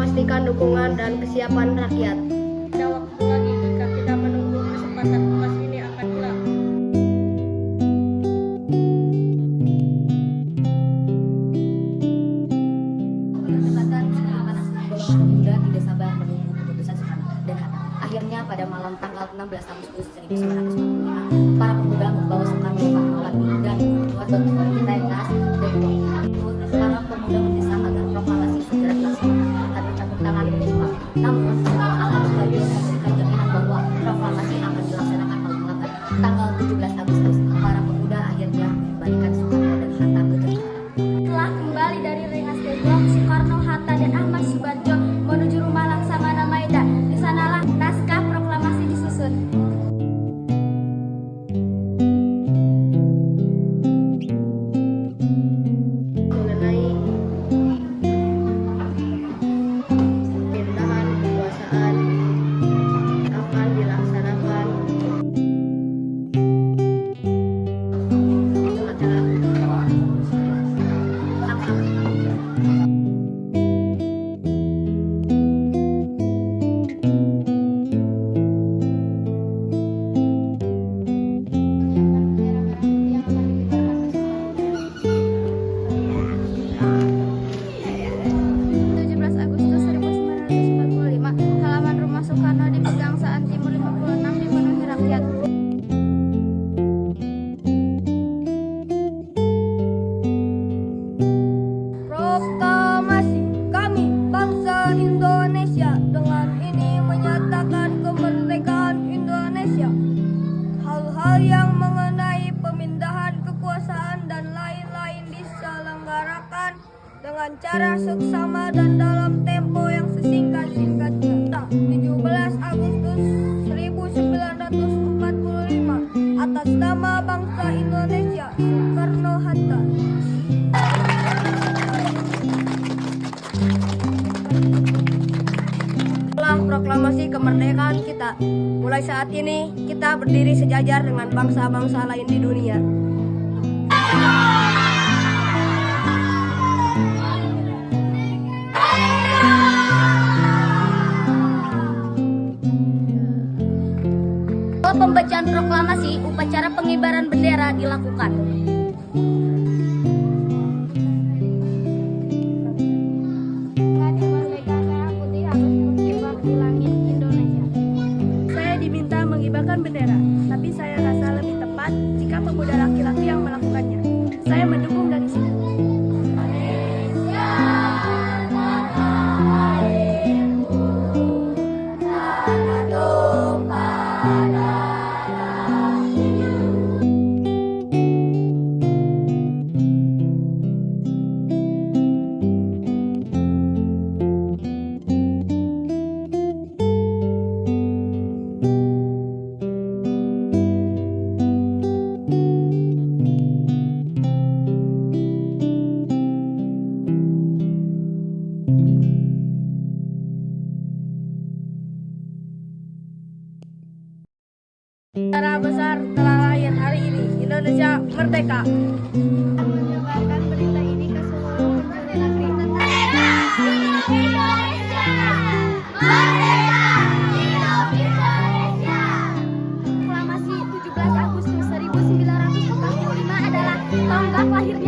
memastikan dukungan dan kesiapan rakyat. Ada waktu lagi jika kita menunggu kesempatan emas ini akan hilang. Perdebatan sangat panas. Golongan pemuda tidak sabar menunggu keputusan Soekarno dan Hatta. Akhirnya pada malam tanggal 16 Agustus 1945, para pemuda membawa Soekarno Fatmawati dan membuat dokumen Rengas Depok. Para pemuda mendesak agar proklamasi segera dilaksanakan karena campur tangan Jepang. Namun, semua akan bagian memberikan jaminan bahwa proklamasi akan dilaksanakan paling lambat tanggal 17 Agustus. Para pemuda akhirnya membalikan Soekarno dan Hatta ke Jakarta. Setelah kembali dari Rengas Depok, Soekarno, Hatta, dan Ahmad Subarjo menuju rumah Laksamana Maeda. Di sanalah naskah proklamasi disusun. Mengenai pemerintahan kekuasaan akan dilaksanakan itu adalah Agustus 1945, halaman rumah Soekarno di Pegangsaan Timur 56 dipenuhi rakyat. Proklamasi kami bangsa Indonesia dengan ini menyatakan kemerdekaan Indonesia. Hal-hal yang mengenai pemindahan kekuasaan dan lain-lain diselenggarakan dengan cara seksama dan dalam tempo yang sesingkat-singkatnya. 17 Agustus 1945 atas nama bangsa Indonesia, Soekarno-Hatta. Setelah proklamasi kemerdekaan kita, mulai saat ini kita berdiri sejajar dengan bangsa-bangsa lain di dunia. Setelah pembacaan proklamasi, upacara pengibaran bendera dilakukan. Saya diminta mengibarkan bendera, tapi saya rasa lebih tepat jika pemuda laki-laki yang melakukannya. Saya mendukung dari sini. Secara besar telah lahir hari ini Indonesia merdeka. Menyebarkan berita ini ke seluruh penjuru negeri. Proklamasi 17 Agustus 1945 adalah tonggak lahirnya